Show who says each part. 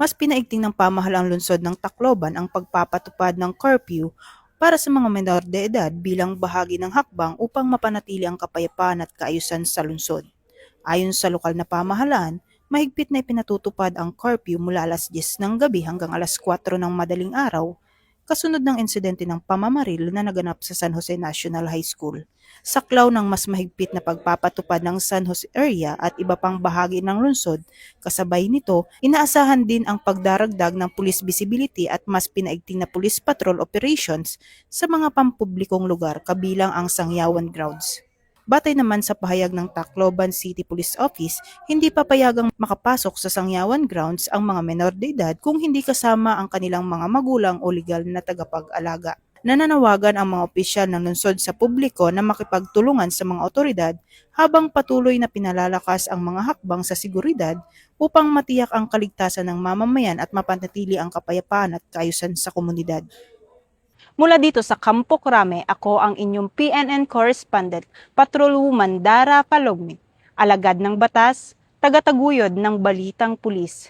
Speaker 1: Mas pinaigting ng pamahalang lungsod ng Tacloban ang pagpapatupad ng curfew para sa mga menor de edad bilang bahagi ng hakbang upang mapanatili ang kapayapaan at kaayusan sa lungsod. Ayon sa lokal na pamahalaan, mahigpit na ipinatutupad ang curfew mula alas 10 ng gabi hanggang alas 4 ng madaling araw, kasunod ng insidente ng pamamaril na naganap sa San Jose National High School. Saklaw ng mas mahigpit na pagpapatupad ng San Jose area at iba pang bahagi ng lungsod, kasabay nito, inaasahan din ang pagdaragdag ng police visibility at mas pinaigting na police patrol operations sa mga pampublikong lugar kabilang ang Sangyawan Grounds. Batay naman sa pahayag ng Tacloban City Police Office, hindi papayagang makapasok sa Sangyawan Grounds ang mga menor de edad kung hindi kasama ang kanilang mga magulang o legal na tagapag-alaga. Nananawagan ang mga opisyal ng lungsod sa publiko na makipagtulungan sa mga otoridad habang patuloy na pinalalakas ang mga hakbang sa seguridad upang matiyak ang kaligtasan ng mamamayan at mapanatili ang kapayapaan at kaayusan sa komunidad.
Speaker 2: Mula dito sa Campo Crame, ako ang inyong PNN correspondent, Patrolwoman Dara Palogme, alagad ng batas, tagataguyod ng balitang pulis.